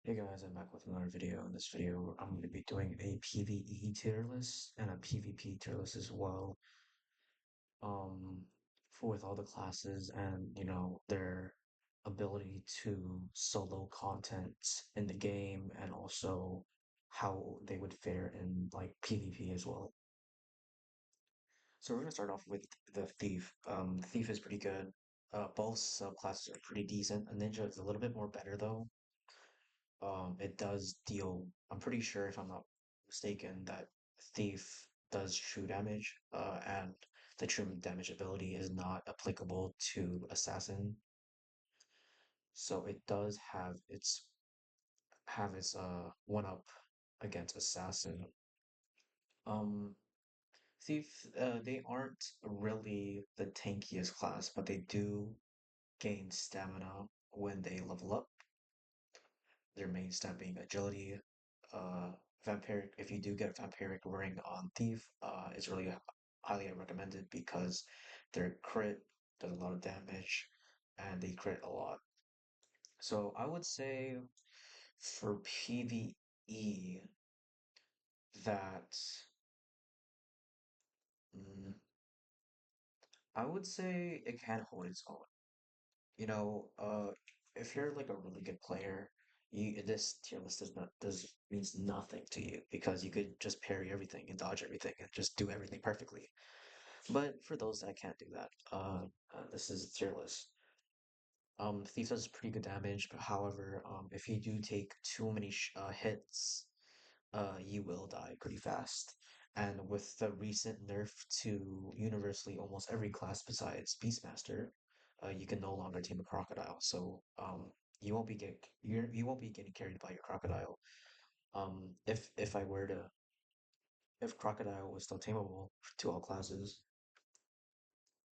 Hey guys, I'm back with another video. In this video, I'm going to be doing a PvE tier list and a PvP tier list as well. For with all the classes and their ability to solo content in the game and also how they would fare in like PvP as well. So we're gonna start off with the Thief. Thief is pretty good. Both subclasses are pretty decent. A Ninja is a little bit more better though. It does deal, I'm pretty sure if I'm not mistaken, that Thief does true damage, and the true damage ability is not applicable to Assassin. So it does have its one up against Assassin. Um, Thief, they aren't really the tankiest class, but they do gain stamina when they level up. Their main stat being agility. Uh, Vampiric, if you do get Vampiric Ring on Thief, it's really highly recommended because their crit does a lot of damage and they crit a lot. So I would say for PvE that mm, I would say it can hold its own. You know, if you're like a really good player, this tier list does means nothing to you because you could just parry everything and dodge everything and just do everything perfectly. But for those that can't do that, this is a tier list. Thief does pretty good damage, but however, if you do take too many hits, you will die pretty fast. And with the recent nerf to universally almost every class besides Beastmaster, you can no longer tame a crocodile. So you won't be getting carried by your crocodile. If I were to if crocodile was still tameable to all classes,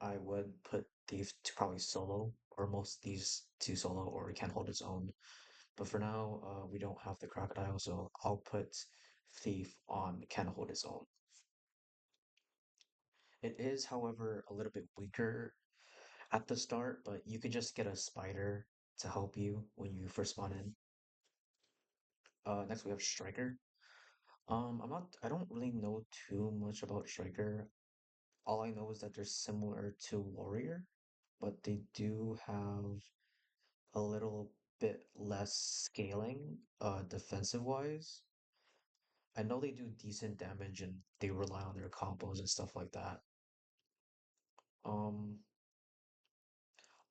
I would put Thief to probably solo or most these to solo or it can hold its own. But for now, we don't have the crocodile, so I'll put Thief on can hold its own. It is, however, a little bit weaker at the start, but you could just get a spider to help you when you first spawn in. Next we have Striker. I don't really know too much about Striker. All I know is that they're similar to Warrior, but they do have a little bit less scaling, defensive wise. I know they do decent damage and they rely on their combos and stuff like that. Um,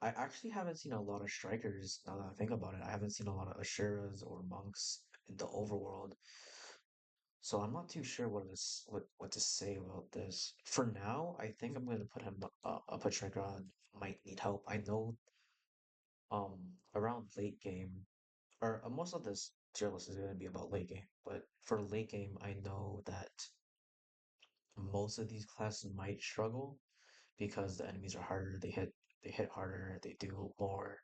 I actually haven't seen a lot of strikers now that I think about it. I haven't seen a lot of Ashuras or monks in the overworld. So I'm not too sure what to say about this. For now, I think I'm gonna put him up a striker on might need help. I know around late game or most of this tier list is gonna be about late game, but for late game I know that most of these classes might struggle because the enemies are harder, they hit harder, they do more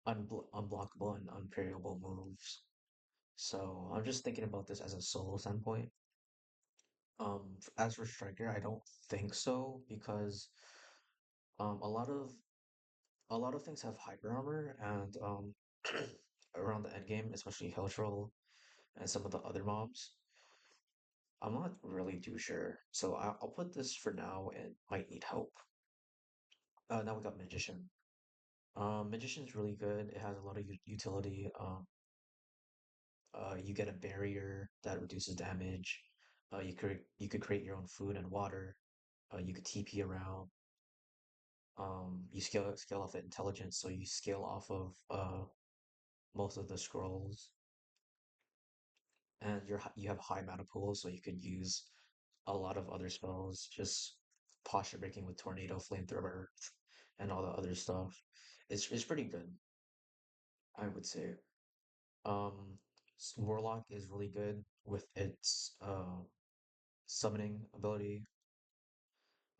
unblockable and unparryable moves. So I'm just thinking about this as a solo standpoint. As for Striker, I don't think so because a a lot of things have hyper armor and around the end game, especially Helltroll and some of the other mobs. I'm not really too sure, so I'll put this for now and might need help. Now we got Magician. Magician's really good. It has a lot of utility. You get a barrier that reduces damage. You could create your own food and water. You could TP around. You scale off the intelligence, so you scale off of most of the scrolls, and you have high mana pool, so you could use a lot of other spells, just posture breaking with tornado, flamethrower, and all the other stuff. It's pretty good, I would say. Um, Warlock is really good with its summoning ability.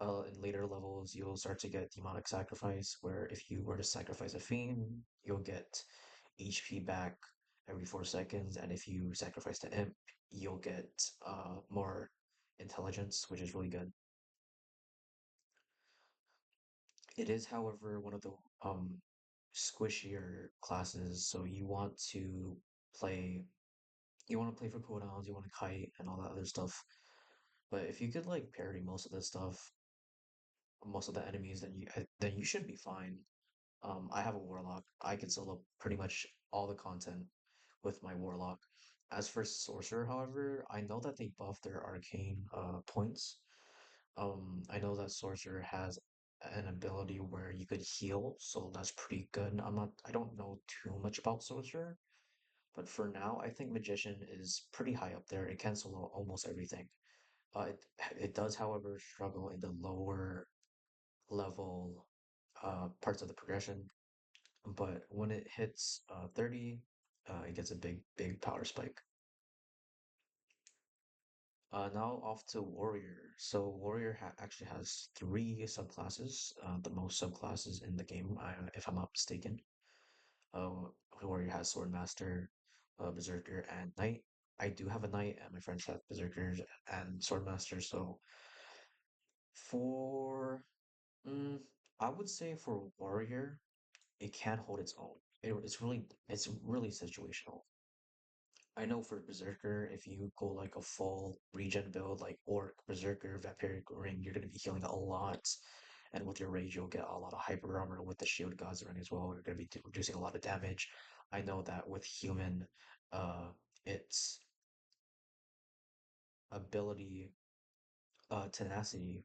In later levels, you'll start to get demonic sacrifice, where if you were to sacrifice a fiend, you'll get HP back every 4 seconds, and if you sacrifice the imp, you'll get more intelligence, which is really good. It is, however, one of the squishier classes, so you want to play you want to play for cooldowns, you want to kite and all that other stuff. But if you could like parry most of this stuff, most of the enemies, then you should be fine. I have a warlock. I can solo pretty much all the content with my warlock. As for sorcerer, however, I know that they buff their arcane points. I know that sorcerer has an ability where you could heal, so that's pretty good. I don't know too much about sorcerer, but for now, I think magician is pretty high up there. It can solo almost everything. It does, however, struggle in the lower level parts of the progression. But when it hits 30, it gets a big power spike. Now off to Warrior. So Warrior actually has three subclasses, the most subclasses in the game, if I'm not mistaken. Uh, Warrior has Swordmaster, Berserker, and Knight. I do have a Knight, and my friends have Berserkers and Swordmaster. So for, mm, I would say for Warrior, it can hold its own. It's really situational. I know for Berserker, if you go like a full regen build, like Orc, Berserker, Vampiric Ring, you're going to be healing a lot. And with your Rage, you'll get a lot of hyper armor with the Shield God's Ring as well. You're going to be reducing a lot of damage. I know that with Human, its ability, Tenacity,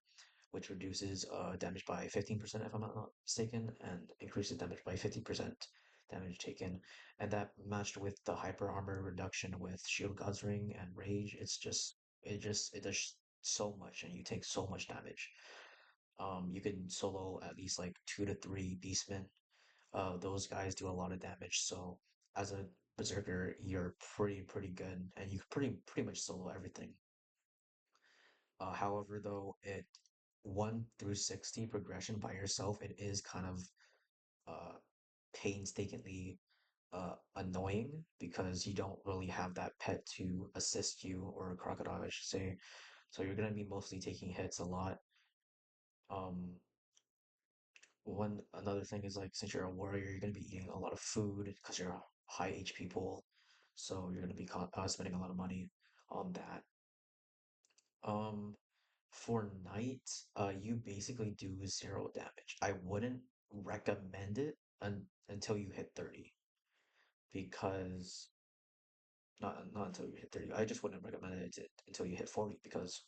which reduces damage by 15%, if I'm not mistaken, and increases damage by 50% damage taken. And that matched with the hyper armor reduction with Shield God's Ring and Rage, it does so much and you take so much damage. You can solo at least like 2 to 3 beastmen. Those guys do a lot of damage, so as a berserker, you're pretty good, and you can pretty much solo everything. However, though, it 1 through 60 progression by yourself, it is kind of uh, painstakingly annoying because you don't really have that pet to assist you or a crocodile, I should say. So you're gonna be mostly taking hits a lot. Um, one another thing is like since you're a warrior, you're gonna be eating a lot of food because you're a high HP pool, so you're gonna be spending a lot of money on that. Um, for Knight, you basically do zero damage. I wouldn't recommend it until you hit 30 because not until you hit 30. I just wouldn't recommend it until you hit 40 because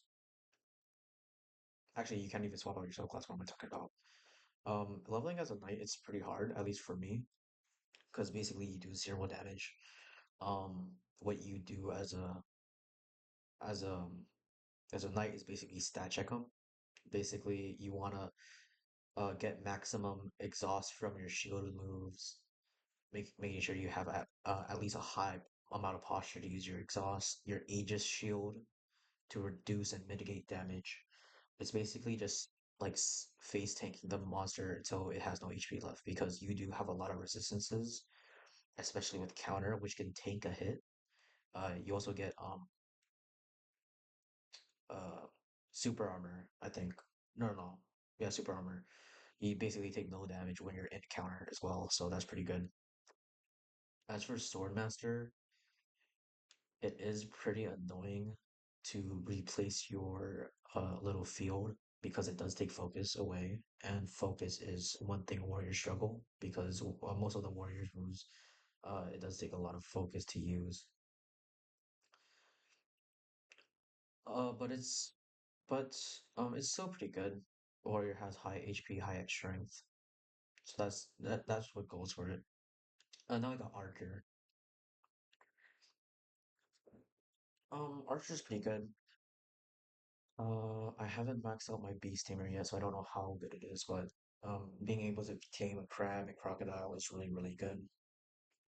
actually you can't even swap out your subclass. What am I talking about? Leveling as a knight, it's pretty hard, at least for me, because basically you do zero damage. What you do as a as a knight is basically stat check them. Basically, you wanna get maximum exhaust from your shield moves, making sure you have at least a high amount of posture to use your exhaust, your Aegis shield to reduce and mitigate damage. It's basically just like face tanking the monster until it has no HP left because you do have a lot of resistances, especially with counter, which can take a hit. You also get uh super armor, I think. No. Yeah, super armor. You basically take no damage when you're in counter as well, so that's pretty good. As for Swordmaster, it is pretty annoying to replace your little field because it does take focus away, and focus is one thing warriors struggle because most of the warriors moves, it does take a lot of focus to use. Uh, but it's but it's still pretty good. Warrior has high HP, high strength, so that's what goes for it. Now I got Archer. Archer's pretty good. I haven't maxed out my beast tamer yet, so I don't know how good it is, but being able to tame a crab and crocodile is really good.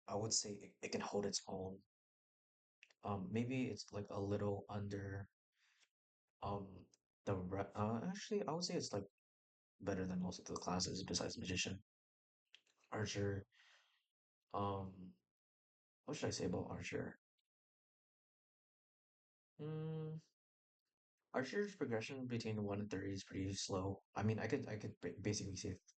I would say it can hold its own. Maybe it's like a little under um actually I would say it's like better than most of the classes besides magician. Archer, um, what should I say about Archer? Mm, Archer's progression between 1 and 30 is pretty slow. I mean, I could basically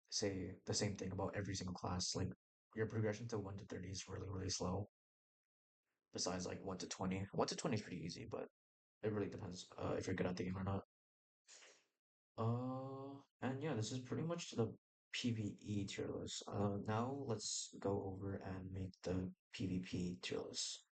say the same thing about every single class. Like your progression to 1 to 30 is really slow. besides like 1 to 20. 1 to 20 is pretty easy, but it really depends if you're good at the game or not. And yeah, this is pretty much the PvE tier list. Now let's go over and make the PvP tier list.